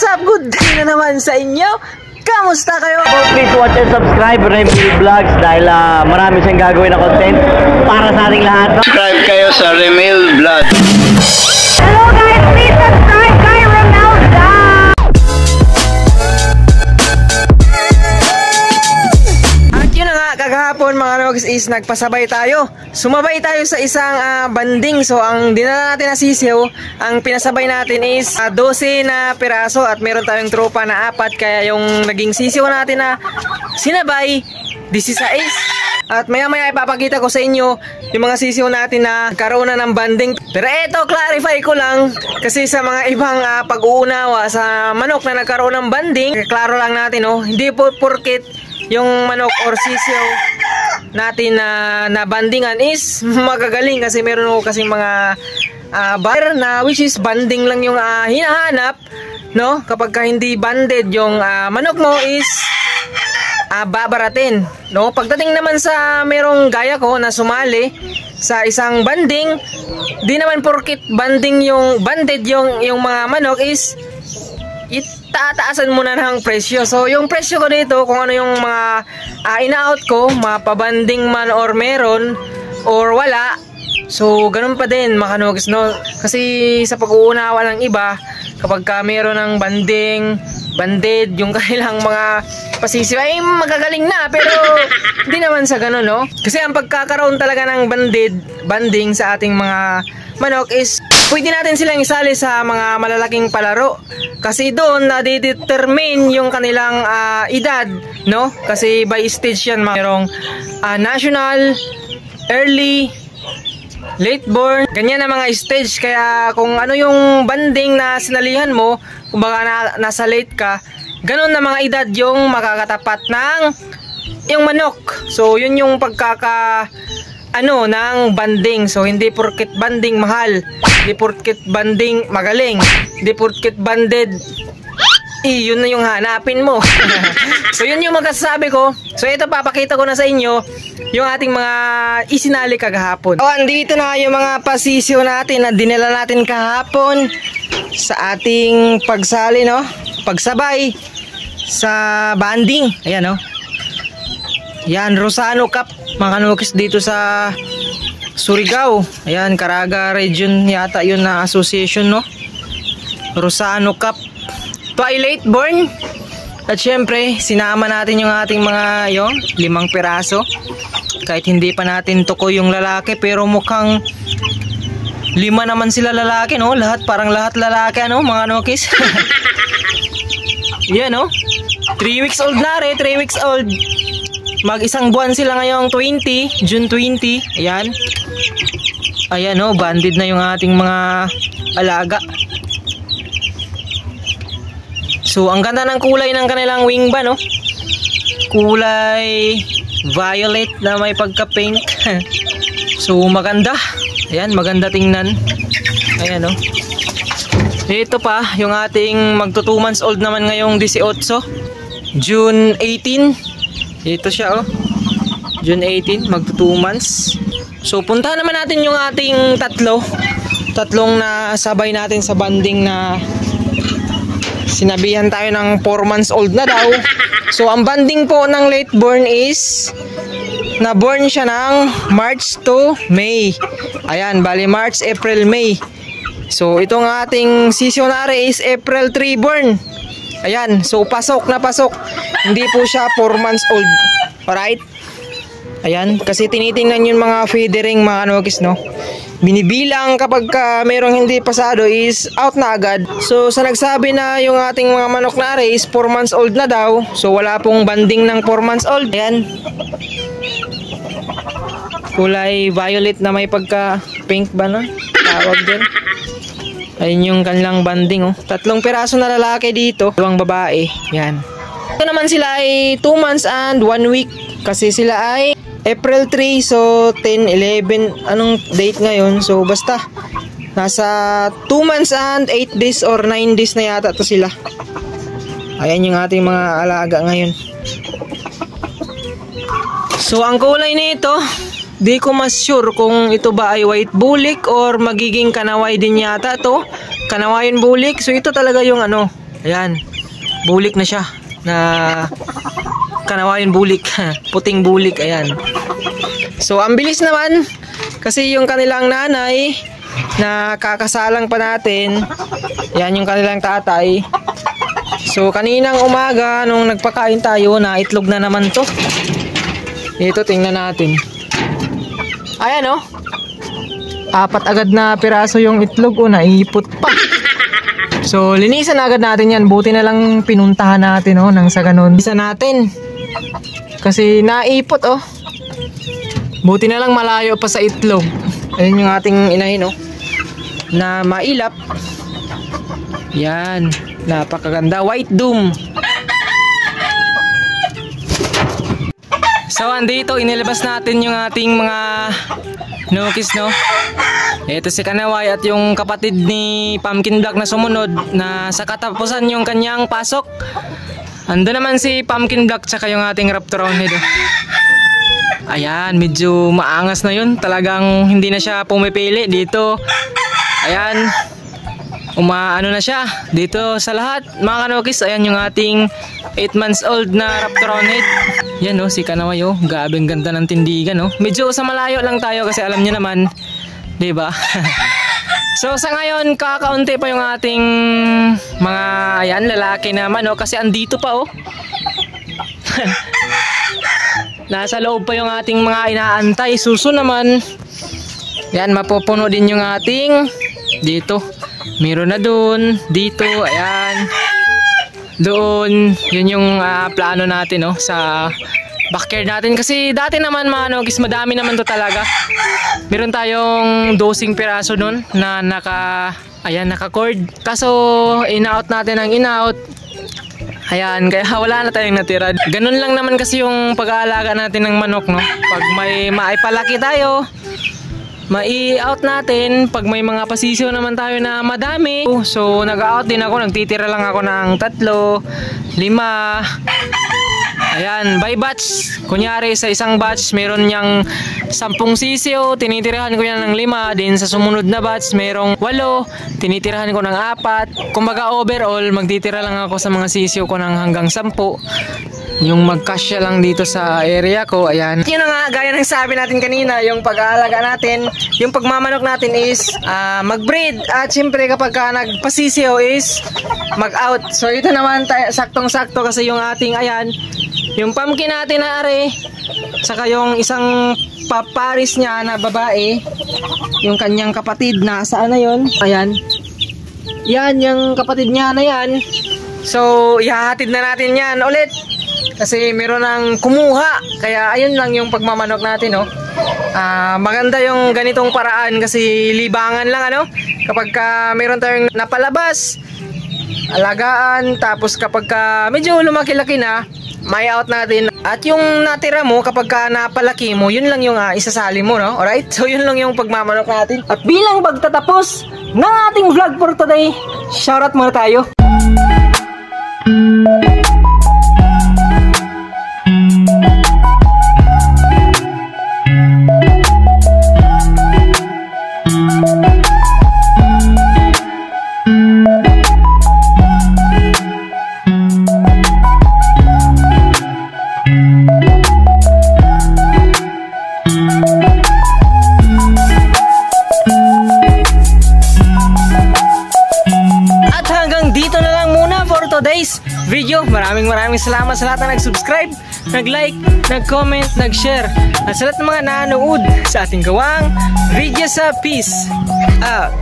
What's up? Good day na naman sa inyo. Kamusta kayo? So please watch and subscribe Remil Vlogs dahil marami siyang gagawin na content para sa ating lahat. Subscribe kayo sa Remil Vlogs. Hello guys, please subscribe kay Remil Vlogs. At yun na nga, kagahapon mga nogs is nagpasabay tayo. Sumabay tayo sa isang banding. So ang dinala natin na sisiw, ang pinasabay natin is 12 na piraso at meron tayong tropa na 4. Kaya yung naging sisiw natin na sinabay 16. At maya maya ipapakita ko sa inyo yung mga sisiw natin na karoon na ng banding. Pero eto, clarify ko lang kasi sa mga ibang pag-uunawa sa manok na nagkaroon ng banding, klaro lang natin, hindi po porket yung manok or sisiw natin na bandingan is magagaling, kasi meron ko kasing mga buyer na which is banding lang yung hinahanap, no? Kapag ka hindi banded yung manok mo is babaratin, no? Pagdating naman sa merong gaya ko na sumali sa isang banding, di naman porkit banding yung banded yung mga manok is itataasan mo na ng presyo. So yung presyo ko dito, kung ano yung mga ina-out ko, mapabanding man or meron or wala, so ganun pa din mga nogis, no? Kasi sa pag-uunawa ng iba, kapag ka meron ng banded yung kanilang mga pasisiw ay magagaling na, pero hindi naman sa ganun, no? Kasi ang pagkakaroon talaga ng banding sa ating mga manok is pwede natin silang isali sa mga malalaking palaro, kasi doon na-determine yung kanilang edad, no? Kasi by stage yan, merong national, early, late born, ganyan na mga stage. Kaya kung ano yung banding na sinalihan mo, kung baka nasa late ka, ganun na mga edad yung makakatapat ng yung manok. So yun yung ng banding. So hindi porket banding mahal, hindi porket banding magaling, hindi porket banded yun na yung hanapin mo. So yun yung magsasabi ko. So ito, papakita ko na sa inyo yung ating mga isinali kagahapon. Andito na yung mga pasisyo natin na dinala natin kahapon sa ating pagsali, no? Pagsabay sa banding. Ayan, no? Yan, Rosano Cup mga kanukis dito sa Surigao. Ayan, Caraga Region yata yun na association, no? Rosano Cup Twilight Born. At syempre sinama natin yung ating mga 5 piraso. Kahit hindi pa natin tuko yung lalaki, pero mukhang 5 naman sila lalaki, no? Parang lahat lalaki, ano mga nokis. Yan, no? 3 weeks old na rin, 3 weeks old. Mag-isang buwan sila ngayong June 20. Ayan. Ayan, no? Banded na yung ating mga alaga. So ang ganda ng kulay ng kanilang wing ba, no? Kulay violet na may pagka-pink. So maganda. Ayan, maganda tingnan. Ayan, no? Ito pa yung ating magto 2 months old naman ngayong 18, June 18. Ito siya, oh. June 18, magto 2 months. So punta naman natin yung ating tatlong na sabay natin sa banding na sinabihan tayo ng 4 months old na daw. So ang banding po ng late born is na born siya ng March to May. Ayan, bali March, April, May. So itong ating seasonary is April 3 born. Ayan, so pasok na pasok. Hindi po siya 4 months old. Alright? Ayan, kasi tinitingnan yung mga feedering mga kanokis, no? Binibilang kapag mayroong hindi pasado is out na agad. So sa nagsabi na yung ating mga manok na is 4 months old na daw, so wala pong banding ng 4 months old. Ayan, kulay violet na may pagka pink ba na tawag din. Ayun yung kanilang banding, oh. 3 piraso na lalaki dito, 2 babae. Yan. Ito naman sila ay 2 months and 1 week, kasi sila ay April 3, so 10, 11, anong date ngayon? So basta nasa 2 months and 8 days or 9 days na yata to sila. Ayan yung ating mga alaga ngayon. So ang kulay nito, di ko mas sure kung ito ba ay white bulik or magiging kanaway din yata to. Kanawayan bulik. So ito talaga yung Ayan. Bulik na siya. Na kanawayan bulik. Puting bulik. Ayan. So, ang bilis naman. Kasi yung kanilang nanay na kakasalang pa natin. Yan yung kanilang tatay. So, kaninang umaga nung nagpakain tayo na itlog na naman to. Ito, tingnan natin. Ayan oh. 4 agad na piraso yung itlog o naipot pa. So linisan agad natin yan. Buti na lang pinuntahan natin oh, nang sa ganun. Linisan natin. Kasi naipot oh. Buti na lang malayo pa sa itlog. Ayun yung ating inahin oh. Na mailap. Yan. Napakaganda. White doom. So andito inilabas natin yung ating mga nukis no. Ito si Kanaway at yung kapatid ni Pumpkin Black na sumunod na sa katapusan yung kanyang pasok. Ando naman si Pumpkin Black tsaka yung ating Raptoronid. Ayan, medyo maangas na yun. Talagang hindi na siya pumipili dito. Ayan. Umaano na siya dito sa lahat mga kanukis. Ayan yung ating 8 months old na Raptoronid. Yan oh, si Kanaway oh. Gabing ganda ng tindigan oh. Medyo sa malayo lang tayo kasi alam niyo naman, 'di ba? So sa ngayon kakaunti pa yung ating mga ayan lalaki naman oh kasi andito pa oh. Nasa loob pa yung ating mga inaantay. Suso naman. Yan, mapupuno din yung ating dito. Meron na doon, dito, ayan. Doon, yun yung plano natin no, sa backyard natin. Kasi dati naman mga nogis, madami naman to talaga. Meron tayong 12 piraso doon na naka-cord. Kaso, in-out natin ang in-out. Ayan, kaya wala na tayong natira. Ganun lang naman kasi yung pag-aalaga natin ng manok, no? Pag may maipalaki tayo, mai-out natin. Pag may mga pasisyo naman tayo na madami, so nag-out din ako, nagtitira lang ako ng 3, 5. Ayan, by batch. Kunyari sa isang batch, meron niyang 10 sisiyo, tinitirahan ko yan ng 5. Din sa sumunod na batch, merong 8, tinitirahan ko ng 4. Kumbaga overall, magtitira lang ako sa mga sisiyo ko ng hanggang 10. Yung magkasya lang dito sa area ko, ayan. Yun na nga, gaya ng sabi natin kanina, yung pag-aalaga natin, yung pagmamanok natin is mag-breed. At syempre kapag nagpasisiyo is mag-out. So ito naman, saktong-sakto kasi yung ating, ayan, yung pumpkin natin na are, saka yung isang paparis niya na babae, yung kanyang kapatid, nasaan na yun? Ayan. Yan, yung kapatid niya na yan. So, ihahatid na natin yan ulit. Kasi meron ng kumuha. Kaya ayun lang yung pagmamanok natin, no? Maganda yung ganitong paraan kasi libangan lang, ano? Kapag meron tayong napalabas, alagaan, tapos kapag medyo lumaki-laki na, may out natin. At yung natira mo, kapag napalaki mo, yun lang yung isasali mo, no? Alright? So yun lang yung pagmamanok natin. At bilang pagtatapos ng ating vlog for today, shoutout muna tayo. Today's video. Maraming salamat sa lahat na nag-subscribe, nag-like, nag-comment, nag-share at sa lahat ng mga nanood sa ating gawang video sa Peace out.